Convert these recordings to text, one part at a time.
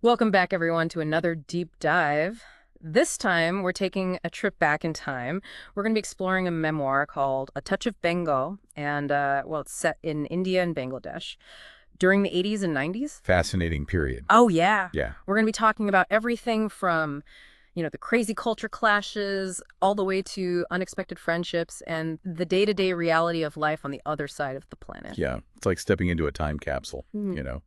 Welcome back, everyone, to another deep dive. This time, we're taking a trip back in time. We're going to be exploring a memoir called A Touch of Bengal, and, it's set in India and Bangladesh during the 80s and 90s. Fascinating period. Oh, yeah. Yeah. We're going to be talking about everything from, the crazy culture clashes all the way to unexpected friendships and the day-to-day reality of life on the other side of the planet. Yeah. It's like stepping into a time capsule, Mm.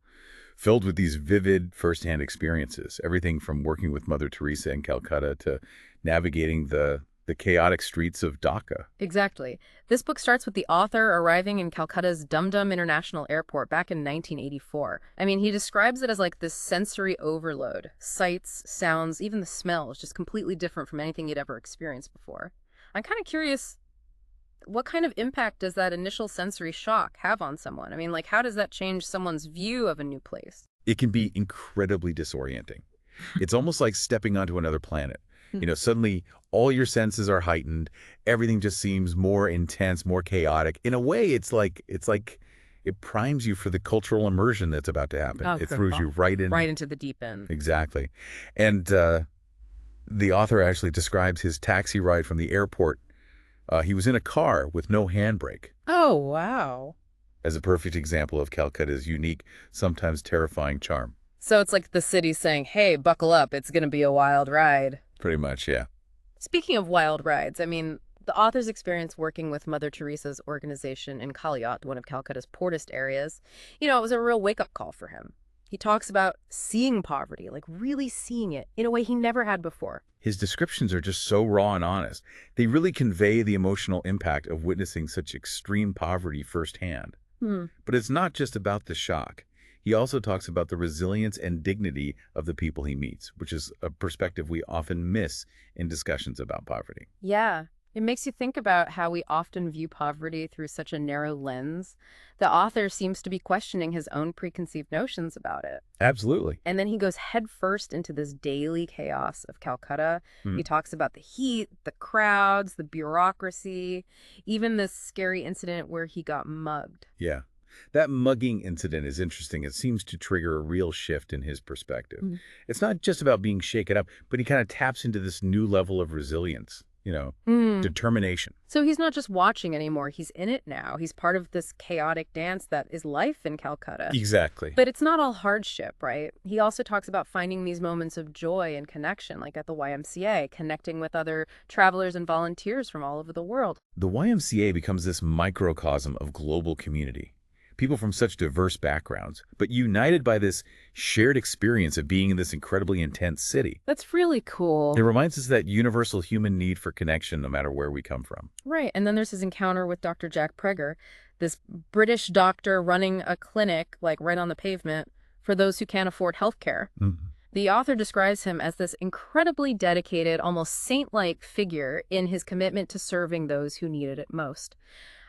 filled with these vivid firsthand experiences. Everything from working with Mother Teresa in Calcutta to navigating the chaotic streets of Dhaka. Exactly. This book starts with the author arriving in Calcutta's Dum Dum International Airport back in 1984. I mean, he describes it as like this sensory overload. Sights, sounds, even the smells, just completely different from anything he'd ever experienced before. I'm kind of curious, what kind of impact does that initial sensory shock have on someone? I mean, like, how does that change someone's view of a new place? It can be incredibly disorienting. It's almost like stepping onto another planet. Suddenly all your senses are heightened. Everything just seems more intense, more chaotic. In a way, it's like it primes you for the cultural immersion that's about to happen. Oh, It good throws call. you right in. Right into the deep end. Exactly. And the author actually describes his taxi ride from the airport. He was in a car with no handbrake, Oh, wow. as a perfect example of Calcutta's unique, sometimes terrifying charm. So it's like the city saying, hey, buckle up, it's going to be a wild ride. Pretty much, yeah. Speaking of wild rides, I mean, the author's experience working with Mother Teresa's organization in Kalyat, one of Calcutta's poorest areas, it was a real wake-up call for him. He talks about seeing poverty, like really seeing it in a way he never had before. His descriptions are just so raw and honest. They really convey the emotional impact of witnessing such extreme poverty firsthand. Hmm. But it's not just about the shock. He also talks about the resilience and dignity of the people he meets, which is a perspective we often miss in discussions about poverty. Yeah, it makes you think about how we often view poverty through such a narrow lens. The author seems to be questioning his own preconceived notions about it. Absolutely. And then he goes headfirst into this daily chaos of Calcutta. He talks about the heat, the crowds, the bureaucracy, even this scary incident where he got mugged. Yeah. That mugging incident is interesting. It seems to trigger a real shift in his perspective. Mm. It's not just about being shaken up, but he kind of taps into this new level of resilience, Mm. determination. So he's not just watching anymore, he's in it now. He's part of this chaotic dance that is life in Calcutta. Exactly. But it's not all hardship, right? He also talks about finding these moments of joy and connection, like at the YMCA, connecting with other travelers and volunteers from all over the world. The YMCA becomes this microcosm of global community. People from such diverse backgrounds, but united by this shared experience of being in this incredibly intense city. That's really cool. It reminds us that universal human need for connection no matter where we come from. Right. And then there's his encounter with Dr. Jack Preger, this British doctor running a clinic, like right on the pavement, for those who can't afford health care. The author describes him as this incredibly dedicated, almost saint-like figure in his commitment to serving those who needed it most.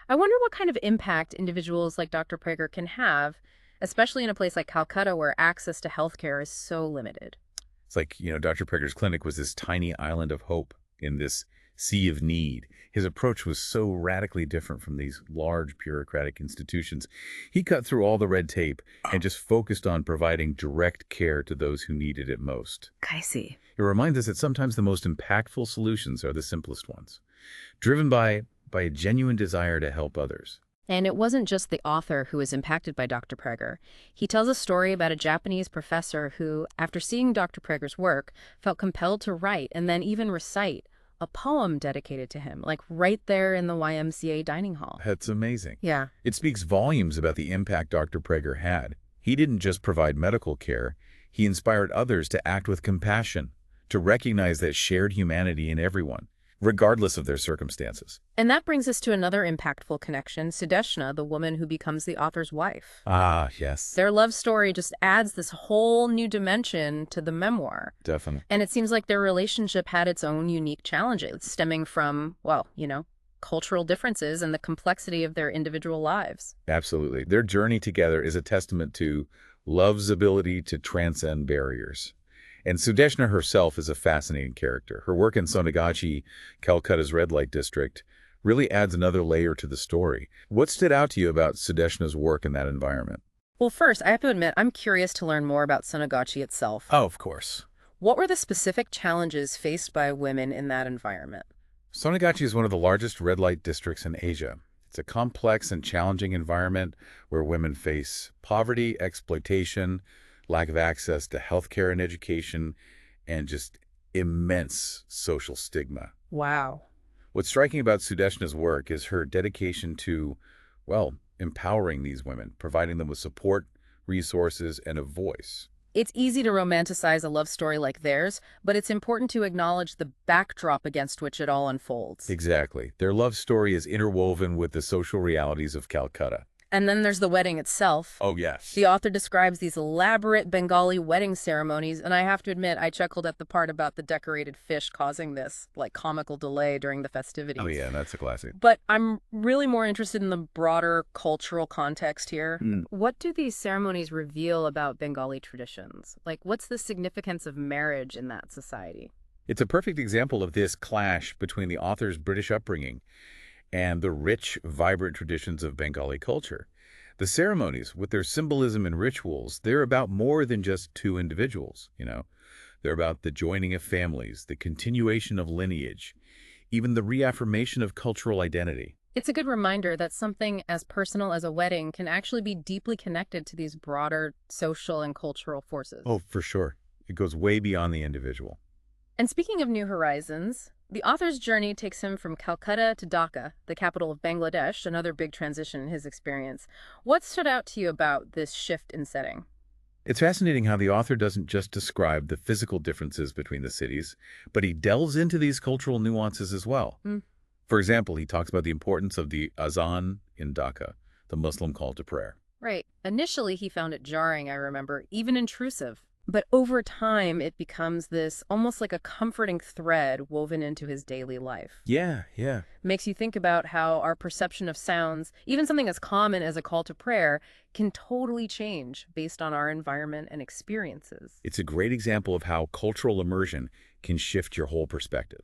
I wonder what kind of impact individuals like Dr. Prager can have, especially in a place like Calcutta where access to healthcare is so limited. It's like, Dr. Preger's clinic was this tiny island of hope in this sea of need. His approach was so radically different from these large bureaucratic institutions. He cut through all the red tape and just focused on providing direct care to those who needed it most. I see. It reminds us that sometimes the most impactful solutions are the simplest ones, driven by a genuine desire to help others. And it wasn't just the author who was impacted by Dr. Prager. He tells a story about a Japanese professor who, after seeing Dr. Prager's work, felt compelled to write and then even recite a poem dedicated to him, like right there in the YMCA dining hall. That's amazing. Yeah. It speaks volumes about the impact Dr. Prager had. He didn't just provide medical care, he inspired others to act with compassion, to recognize that shared humanity in everyone, regardless of their circumstances. And that brings us to another impactful connection, Sudeshna, the woman who becomes the author's wife. Ah, yes. Their love story just adds this whole new dimension to the memoir. Definitely. And it seems like their relationship had its own unique challenges stemming from, cultural differences and the complexity of their individual lives. Absolutely. Their journey together is a testament to love's ability to transcend barriers. And Sudeshna herself is a fascinating character. Her work in Sonagachi, Calcutta's red light district, really adds another layer to the story. What stood out to you about Sudeshna's work in that environment? Well, first, I have to admit, I'm curious to learn more about Sunagachi itself. Oh, of course. What were the specific challenges faced by women in that environment? Sonagachi is one of the largest red light districts in Asia. It's a complex and challenging environment where women face poverty, exploitation, lack of access to healthcare and education, and just immense social stigma. Wow. What's striking about Sudeshna's work is her dedication to, well, empowering these women, providing them with support, resources, and a voice. It's easy to romanticize a love story like theirs, but it's important to acknowledge the backdrop against which it all unfolds. Exactly. Their love story is interwoven with the social realities of Calcutta. And then there's the wedding itself. Oh, yes. The author describes these elaborate Bengali wedding ceremonies, and I have to admit, I chuckled at the part about the decorated fish causing this, comical delay during the festivities. Oh, yeah, that's a classic. But I'm really more interested in the broader cultural context here. What do these ceremonies reveal about Bengali traditions? What's the significance of marriage in that society? It's a perfect example of this clash between the author's British upbringing and the rich, vibrant traditions of Bengali culture. The ceremonies, with their symbolism and rituals, they're about more than just two individuals. They're about the joining of families, the continuation of lineage, even the reaffirmation of cultural identity. It's a good reminder that something as personal as a wedding can actually be deeply connected to these broader social and cultural forces. Oh, for sure. It goes way beyond the individual. And speaking of new horizons, the author's journey takes him from Calcutta to Dhaka, the capital of Bangladesh, another big transition in his experience. What stood out to you about this shift in setting? It's fascinating how the author doesn't just describe the physical differences between the cities, but he delves into these cultural nuances as well. For example, he talks about the importance of the azan in Dhaka, the Muslim call to prayer. Right. Initially, he found it jarring, I remember, even intrusive. But over time, it becomes this almost like a comforting thread woven into his daily life. Yeah. Makes you think about how our perception of sounds, even something as common as a call to prayer, can totally change based on our environment and experiences. It's a great example of how cultural immersion can shift your whole perspective.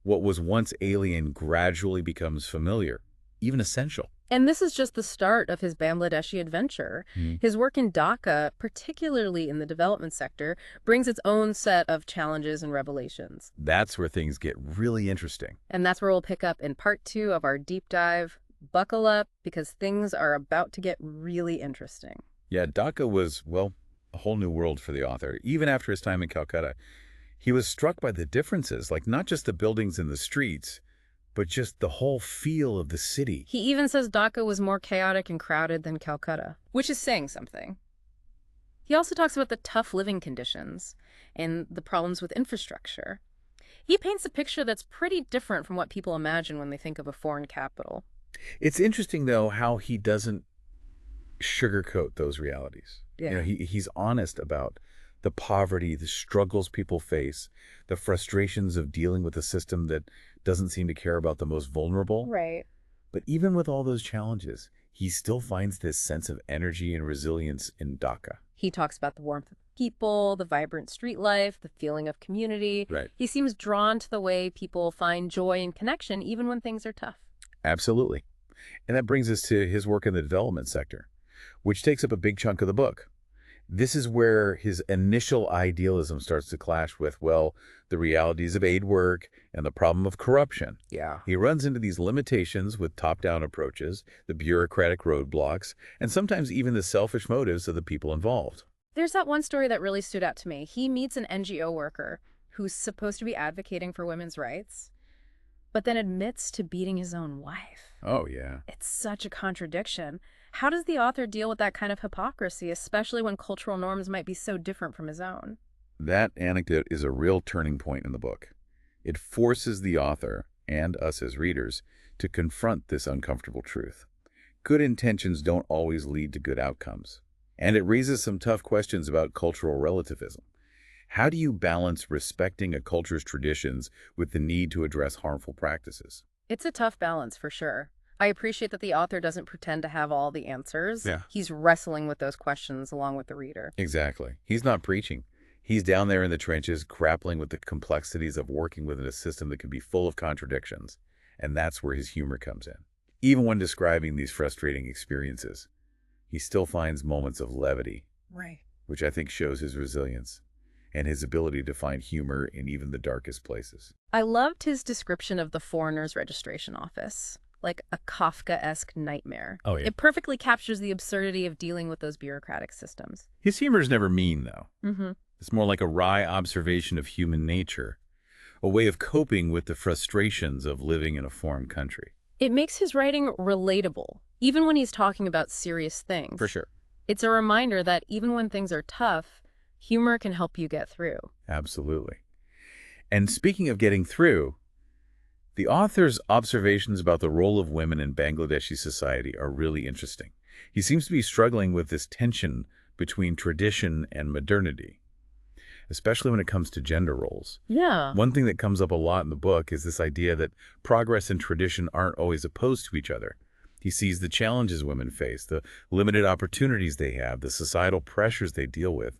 What was once alien gradually becomes familiar, even essential. And this is just the start of his Bangladeshi adventure. His work in Dhaka, particularly in the development sector, brings its own set of challenges and revelations. That's where things get really interesting. And that's where we'll pick up in part 2 of our deep dive. Buckle up, because things are about to get really interesting. Yeah, Dhaka was, well, a whole new world for the author. Even after his time in Calcutta, he was struck by the differences, not just the buildings and the streets, but just the whole feel of the city. He even says Dhaka was more chaotic and crowded than Calcutta, which is saying something. He also talks about the tough living conditions and the problems with infrastructure. He paints a picture that's pretty different from what people imagine when they think of a foreign capital. It's interesting, though, how he doesn't sugarcoat those realities. Yeah. He's honest about the poverty, the struggles people face, the frustrations of dealing with a system that doesn't seem to care about the most vulnerable. Right. But even with all those challenges, he still finds this sense of energy and resilience in Dhaka. He talks about the warmth of people, the vibrant street life, the feeling of community. Right. He seems drawn to the way people find joy and connection even when things are tough. Absolutely. And that brings us to his work in the development sector, which takes up a big chunk of the book. This is where his initial idealism starts to clash with, well, the realities of aid work and the problem of corruption. Yeah. He runs into these limitations with top-down approaches, the bureaucratic roadblocks, and sometimes even the selfish motives of the people involved. There's that one story that really stood out to me. He meets an NGO worker who's supposed to be advocating for women's rights, but then admits to beating his own wife. Oh, yeah. It's such a contradiction. How does the author deal with that kind of hypocrisy, especially when cultural norms might be so different from his own? That anecdote is a real turning point in the book. It forces the author, and us as readers, to confront this uncomfortable truth. Good intentions don't always lead to good outcomes. And it raises some tough questions about cultural relativism. How do you balance respecting a culture's traditions with the need to address harmful practices? It's a tough balance, for sure. I appreciate that the author doesn't pretend to have all the answers. Yeah. He's wrestling with those questions along with the reader. Exactly. He's not preaching. He's down there in the trenches, grappling with the complexities of working within a system that can be full of contradictions. And that's where his humor comes in. Even when describing these frustrating experiences, he still finds moments of levity, Right. which I think shows his resilience and his ability to find humor in even the darkest places. I loved his description of the foreigner's registration office, like a Kafkaesque nightmare. Oh, yeah. It perfectly captures the absurdity of dealing with those bureaucratic systems. His humor is never mean, though. Mm-hmm. It's more like a wry observation of human nature, a way of coping with the frustrations of living in a foreign country. It makes his writing relatable, even when he's talking about serious things. For sure. It's a reminder that even when things are tough, humor can help you get through. Absolutely. And speaking of getting through, the author's observations about the role of women in Bangladeshi society are really interesting. He seems to be struggling with this tension between tradition and modernity, especially when it comes to gender roles. Yeah. One thing that comes up a lot in the book is this idea that progress and tradition aren't always opposed to each other. He sees the challenges women face, the limited opportunities they have, the societal pressures they deal with.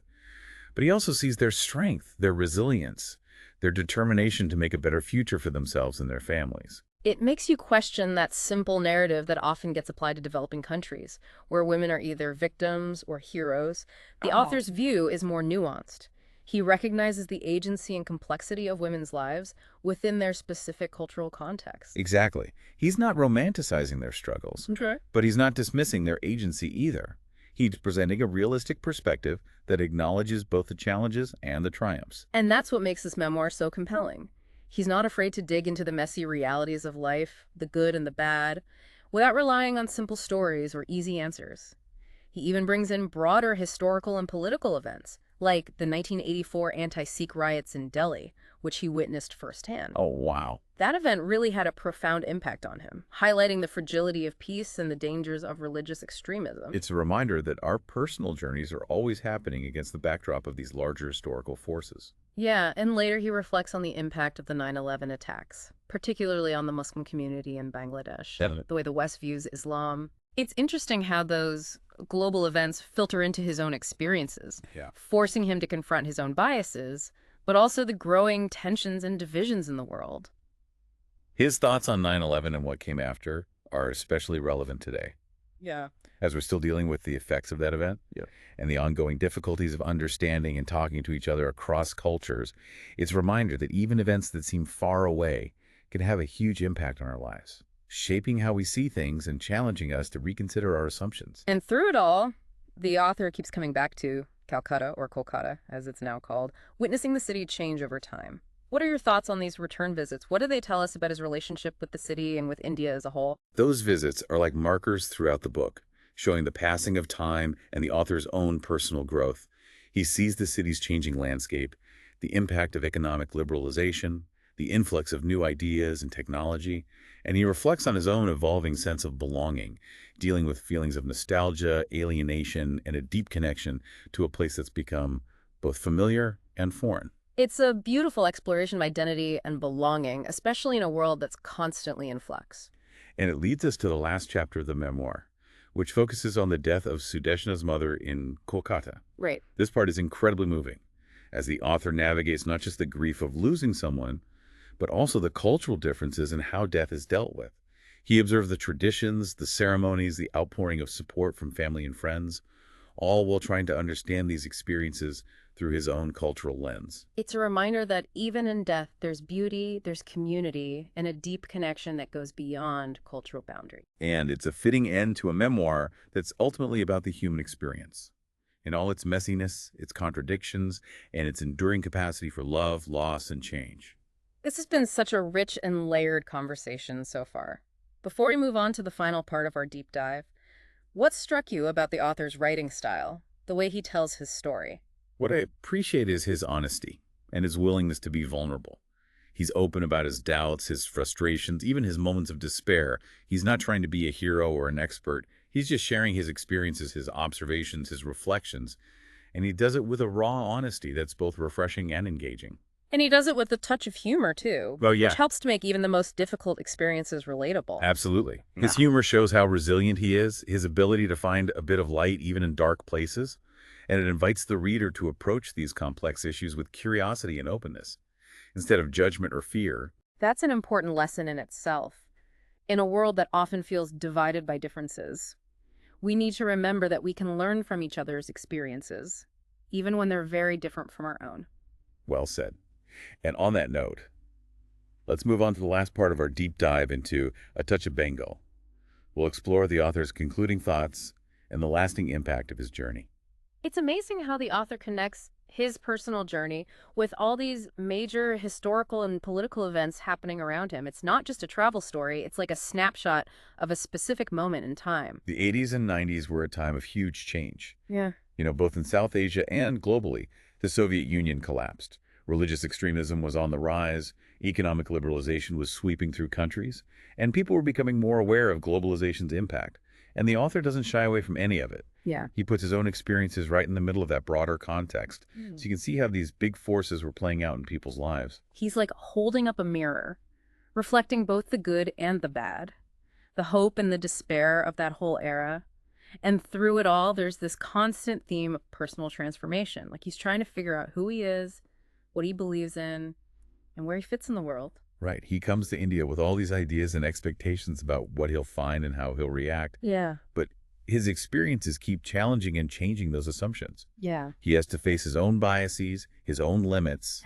But he also sees their strength, their resilience, their determination to make a better future for themselves and their families. It makes you question that simple narrative that often gets applied to developing countries, where women are either victims or heroes. The author's view is more nuanced. He recognizes the agency and complexity of women's lives within their specific cultural context. Exactly. He's not romanticizing their struggles, Okay. but he's not dismissing their agency either. He's presenting a realistic perspective that acknowledges both the challenges and the triumphs. And that's what makes this memoir so compelling. He's not afraid to dig into the messy realities of life, the good and the bad, without relying on simple stories or easy answers. He even brings in broader historical and political events, like the 1984 anti-Sikh riots in Delhi, which he witnessed firsthand. Oh, wow. That event really had a profound impact on him, highlighting the fragility of peace and the dangers of religious extremism. It's a reminder that our personal journeys are always happening against the backdrop of these larger historical forces. Yeah, and later he reflects on the impact of the 9/11 attacks, particularly on the Muslim community in Bangladesh, Definitely. the way the West views Islam. It's interesting how those global events filter into his own experiences, Yeah. forcing him to confront his own biases, but also the growing tensions and divisions in the world. His thoughts on 9/11 and what came after are especially relevant today, Yeah. as we're still dealing with the effects of that event. Yeah. And the ongoing difficulties of understanding and talking to each other across cultures. It's a reminder that even events that seem far away can have a huge impact on our lives, shaping how we see things and challenging us to reconsider our assumptions. And through it all, the author keeps coming back to Calcutta, or Kolkata, as it's now called, witnessing the city change over time. What are your thoughts on these return visits? What do they tell us about his relationship with the city and with India as a whole? Those visits are like markers throughout the book, showing the passing of time and the author's own personal growth. He sees the city's changing landscape, the impact of economic liberalization, the influx of new ideas and technology, and he reflects on his own evolving sense of belonging, dealing with feelings of nostalgia, alienation, and a deep connection to a place that's become both familiar and foreign. It's a beautiful exploration of identity and belonging, especially in a world that's constantly in flux. And it leads us to the last chapter of the memoir, which focuses on the death of Sudeshna's mother in Kolkata. Right. This part is incredibly moving, as the author navigates not just the grief of losing someone, but also the cultural differences in how death is dealt with. He observed the traditions, the ceremonies, the outpouring of support from family and friends, all while trying to understand these experiences through his own cultural lens. It's a reminder that even in death, there's beauty, there's community, and a deep connection that goes beyond cultural boundaries. And it's a fitting end to a memoir that's ultimately about the human experience, in all its messiness, its contradictions, and its enduring capacity for love, loss, and change. This has been such a rich and layered conversation so far. Before we move on to the final part of our deep dive, what struck you about the author's writing style, the way he tells his story? What I appreciate is his honesty and his willingness to be vulnerable. He's open about his doubts, his frustrations, even his moments of despair. He's not trying to be a hero or an expert. He's just sharing his experiences, his observations, his reflections, and he does it with a raw honesty that's both refreshing and engaging. And he does it with a touch of humor, too, Well, yeah. which helps to make even the most difficult experiences relatable. Absolutely. His Yeah. humor shows how resilient he is, his ability to find a bit of light even in dark places, and it invites the reader to approach these complex issues with curiosity and openness, instead of judgment or fear. That's an important lesson in itself. In a world that often feels divided by differences, We need to remember that we can learn from each other's experiences, even when they're very different from our own. Well said. And on that note, let's move on to the last part of our deep dive into A Touch of Bengal. We'll explore the author's concluding thoughts and the lasting impact of his journey. It's amazing how the author connects his personal journey with all these major historical and political events happening around him. It's not just a travel story, it's like a snapshot of a specific moment in time. The 80s and 90s were a time of huge change. Yeah. Both in South Asia and globally, the Soviet Union collapsed. Religious extremism was on the rise, economic liberalization was sweeping through countries, and people were becoming more aware of globalization's impact. And the author doesn't shy away from any of it. Yeah. He puts his own experiences right in the middle of that broader context. So you can see how these big forces were playing out in people's lives. He's like holding up a mirror, reflecting both the good and the bad, the hope and the despair of that whole era. And through it all, there's this constant theme of personal transformation. Like he's trying to figure out who he is, what he believes in, and where he fits in the world. Right. He comes to India with all these ideas and expectations about what he'll find and how he'll react. Yeah. But his experiences keep challenging and changing those assumptions. Yeah. He has to face his own biases, his own limits,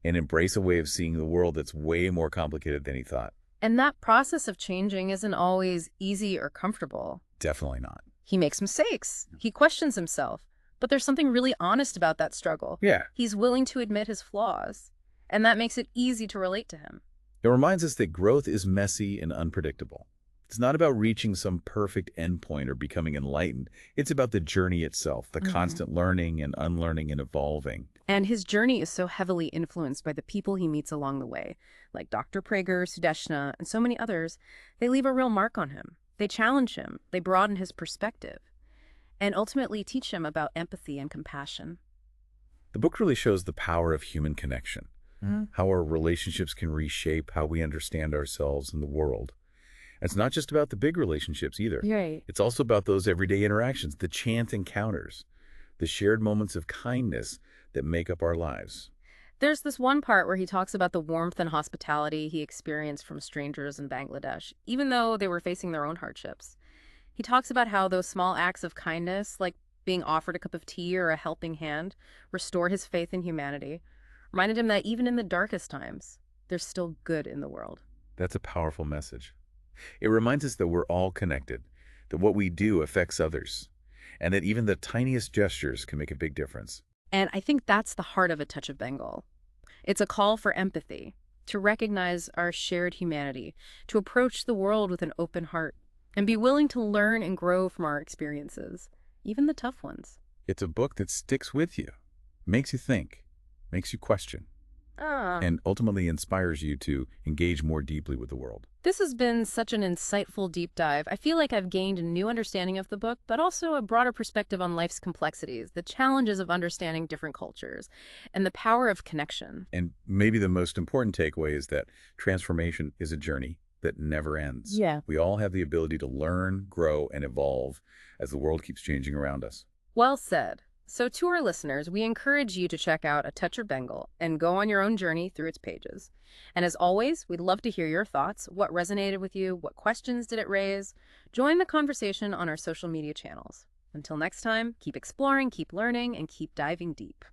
and embrace a way of seeing the world that's way more complicated than he thought. And that process of changing isn't always easy or comfortable. Definitely not. He makes mistakes. He questions himself. But there's something really honest about that struggle. Yeah. He's willing to admit his flaws. And that makes it easy to relate to him. It reminds us that growth is messy and unpredictable. It's not about reaching some perfect endpoint or becoming enlightened. It's about the journey itself, the constant learning and unlearning and evolving. And his journey is so heavily influenced by the people he meets along the way, like Dr. Prager, Sudeshna, and so many others. They leave a real mark on him. They challenge him. They broaden his perspective, and ultimately teach him about empathy and compassion. The book really shows the power of human connection, how our relationships can reshape how we understand ourselves and the world. It's not just about the big relationships either. Right. It's also about those everyday interactions, the chance encounters, the shared moments of kindness that make up our lives. There's this one part where he talks about the warmth and hospitality he experienced from strangers in Bangladesh, even though they were facing their own hardships. He talks about how those small acts of kindness, like being offered a cup of tea or a helping hand, restore his faith in humanity, reminded him that even in the darkest times, there's still good in the world. That's a powerful message. It reminds us that we're all connected, that what we do affects others, and that even the tiniest gestures can make a big difference. And I think that's the heart of A Touch of Bengal. It's a call for empathy, to recognize our shared humanity, to approach the world with an open heart, and be willing to learn and grow from our experiences, even the tough ones. It's a book that sticks with you, makes you think, makes you question, and ultimately inspires you to engage more deeply with the world. This has been such an insightful deep dive. I feel like I've gained a new understanding of the book, but also a broader perspective on life's complexities, the challenges of understanding different cultures, and the power of connection. And maybe the most important takeaway is that transformation is a journey that never ends. Yeah. We all have the ability to learn, grow, and evolve as the world keeps changing around us. Well said. So to our listeners, we encourage you to check out A Touch of Bengal and go on your own journey through its pages. And as always, we'd love to hear your thoughts. What resonated with you? What questions did it raise? Join the conversation on our social media channels. Until next time, keep exploring, keep learning, and keep diving deep.